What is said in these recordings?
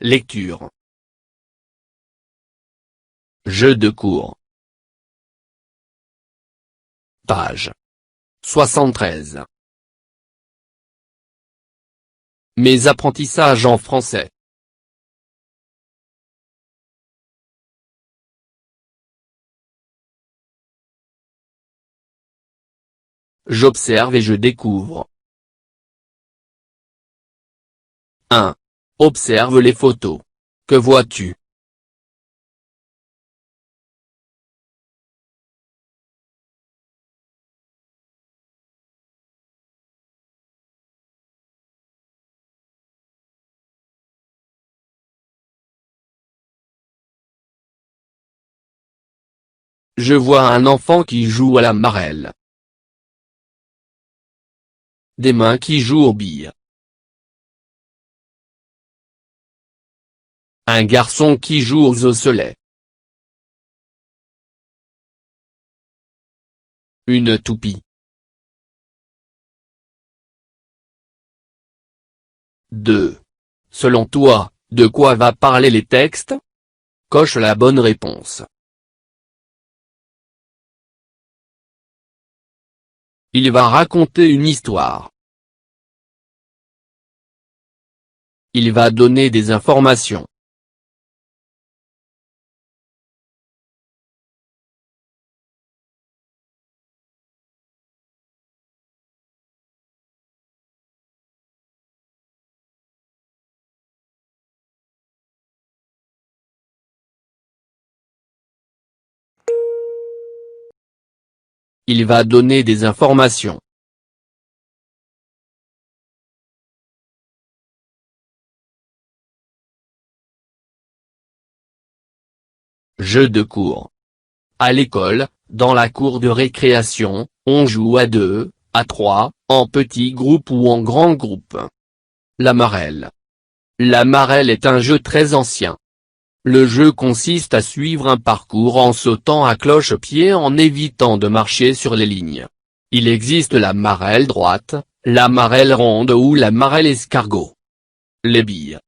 Lecture. Jeu de cours. Page 73. Mes apprentissages en français. J'observe et je découvre. 1. Observe les photos. Que vois-tu? Je vois un enfant qui joue à la marelle. Des mains qui jouent aux billes. Un garçon qui joue aux osselets. Une toupie. 2. Selon toi, de quoi va parler les textes? Coche la bonne réponse. Il va raconter une histoire. Il va donner des informations. Il va donner des informations. Jeu de cours. À l'école, dans la cour de récréation, on joue à 2, à 3, en petits groupes ou en grands groupes. La marelle. La marelle est un jeu très ancien. Le jeu consiste à suivre un parcours en sautant à cloche-pied en évitant de marcher sur les lignes. Il existe la marelle droite, la marelle ronde ou la marelle escargot. Les billes.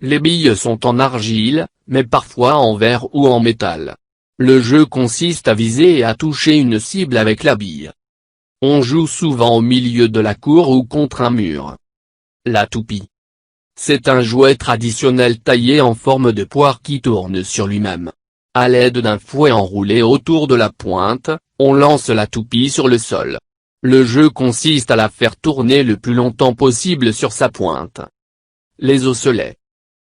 Les billes sont en argile, mais parfois en verre ou en métal. Le jeu consiste à viser et à toucher une cible avec la bille. On joue souvent au milieu de la cour ou contre un mur. La toupie. C'est un jouet traditionnel taillé en forme de poire qui tourne sur lui-même. À l'aide d'un fouet enroulé autour de la pointe, on lance la toupie sur le sol. Le jeu consiste à la faire tourner le plus longtemps possible sur sa pointe. Les osselets.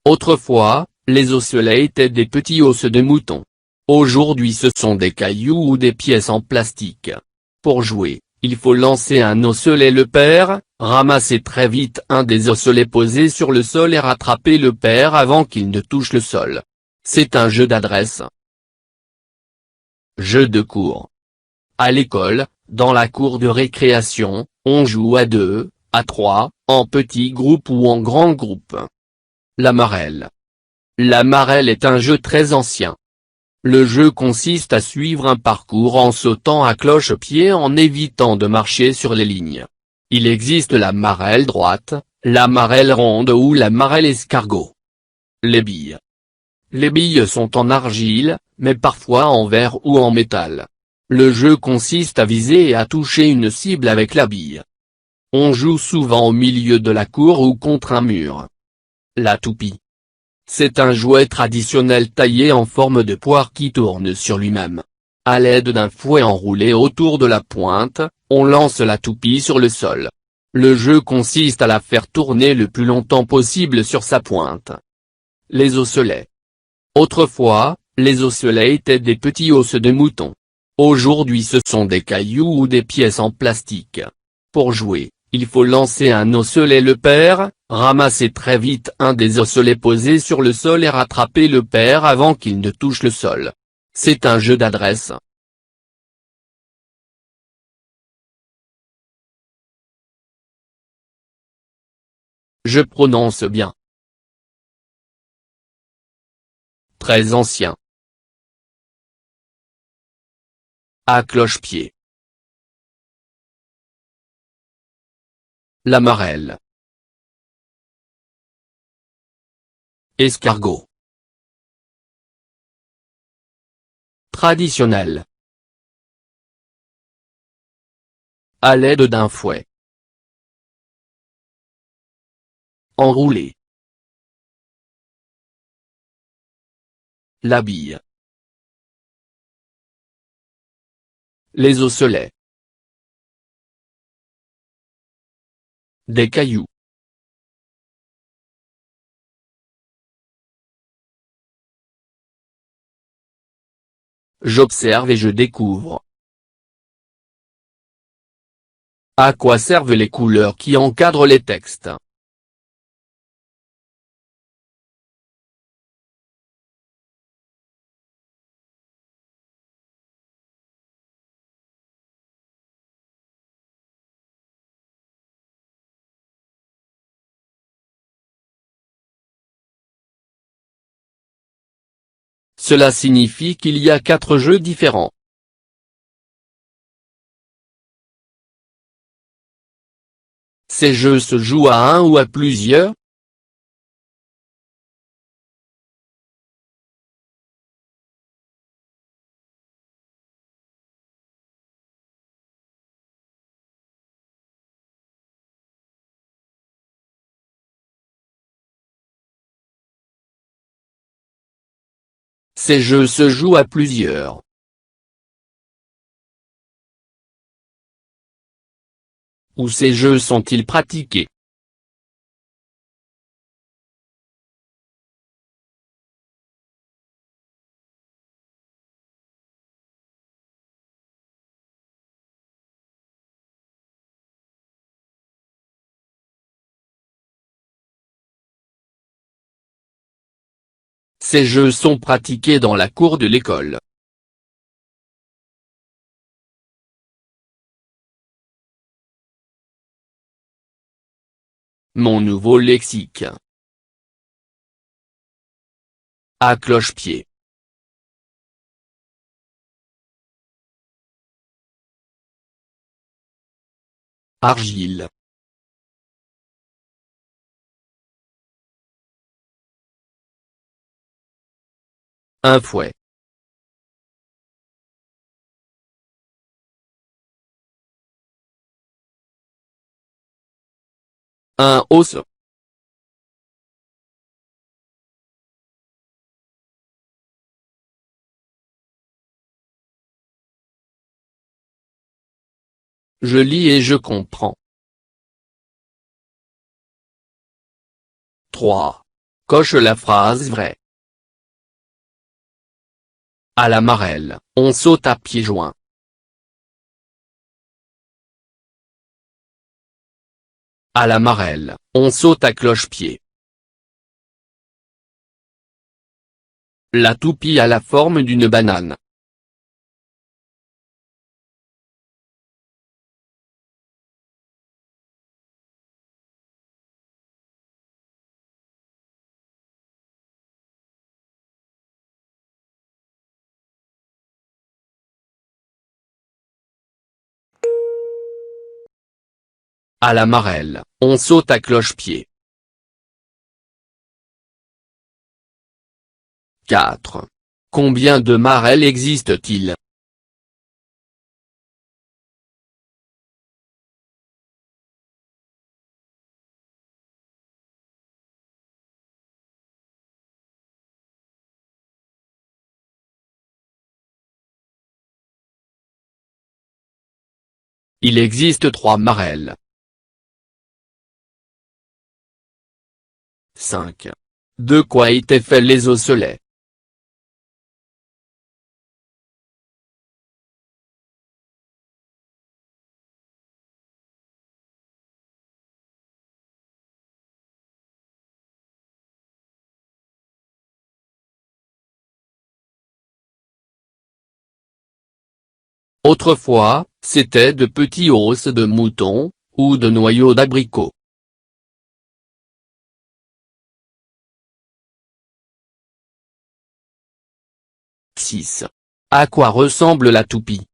Autrefois, les osselets étaient des petits os de mouton. Aujourd'hui ce sont des cailloux ou des pièces en plastique. Pour jouer, il faut lancer un osselet le pair, ramasser très vite un des osselets posés sur le sol et rattraper le pair avant qu'il ne touche le sol. C'est un jeu d'adresse. Jeu de cours. À l'école, dans la cour de récréation, on joue à 2, à 3, en petits groupes ou en grands groupes. La marelle. La marelle est un jeu très ancien. Le jeu consiste à suivre un parcours en sautant à cloche-pied en évitant de marcher sur les lignes. Il existe la marelle droite, la marelle ronde ou la marelle escargot. Les billes. Les billes sont en argile, mais parfois en verre ou en métal. Le jeu consiste à viser et à toucher une cible avec la bille. On joue souvent au milieu de la cour ou contre un mur. La toupie. C'est un jouet traditionnel taillé en forme de poire qui tourne sur lui-même. À l'aide d'un fouet enroulé autour de la pointe, on lance la toupie sur le sol. Le jeu consiste à la faire tourner le plus longtemps possible sur sa pointe. Les osselets. Autrefois, les osselets étaient des petits os de mouton. Aujourd'hui ce sont des cailloux ou des pièces en plastique. Pour jouer, il faut lancer un osselet le pair, ramasser très vite un des osselets posés sur le sol et rattraper le pair avant qu'il ne touche le sol. C'est un jeu d'adresse. Je prononce bien. Très ancien. À cloche-pied. La marelle. Escargot. Traditionnel. À l'aide d'un fouet. Enroulé. La bille. Les osselets. Des cailloux. J'observe et je découvre. À quoi servent les couleurs qui encadrent les textes? Cela signifie qu'il y a 4 jeux différents. Ces jeux se jouent à un ou à plusieurs? Ces jeux se jouent à plusieurs. Où ces jeux sont-ils pratiqués? Ces jeux sont pratiqués dans la cour de l'école. Mon nouveau lexique. À cloche-pied. Argile. Un fouet. Un os. Je lis et je comprends. 3. Coche la phrase vraie. À la marelle, on saute à pieds joints. À la marelle, on saute à cloche-pied. La toupie a la forme d'une banane. À la marelle, on saute à cloche-pied. 4. Combien de marelles existe-t-il? Il existe 3 marelles. 5. De quoi étaient faits les osselets? Autrefois, c'étaient de petits os de mouton, ou de noyaux d'abricot. 6. À quoi ressemble la toupie?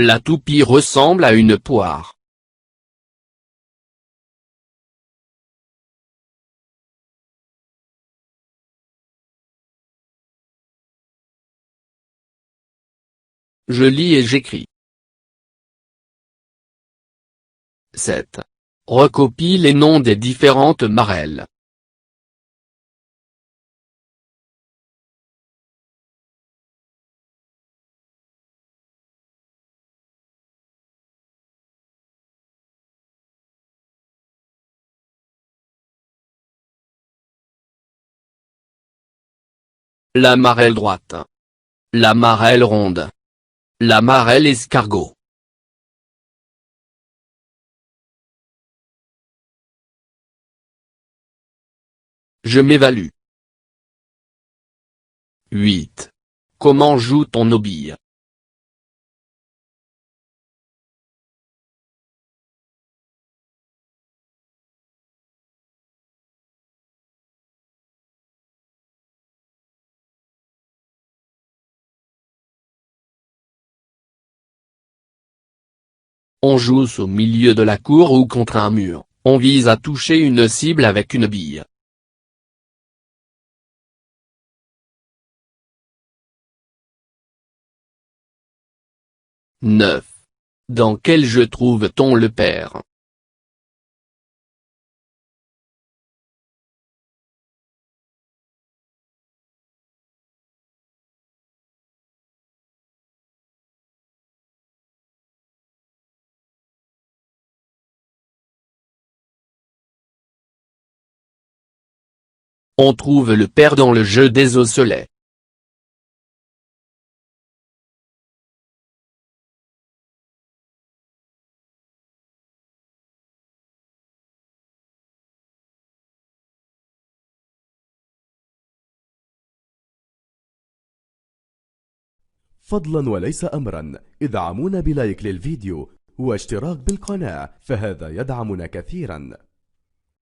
La toupie ressemble à une poire. Je lis et j'écris. 7. Recopie les noms des différentes marelles. La marelle droite. La marelle ronde. La marelle escargot. Je m'évalue. 8. Comment joue ton obille? On joue au milieu de la cour ou contre un mur, on vise à toucher une cible avec une bille. 9. Dans quel jeu trouve-t-on le père? On trouve le père dans le jeu des osselets. فضلا وليس أمرا ادعمونا بلايك للفيديو واشتراك بالقناة، فهذا يدعمنا كثيرا.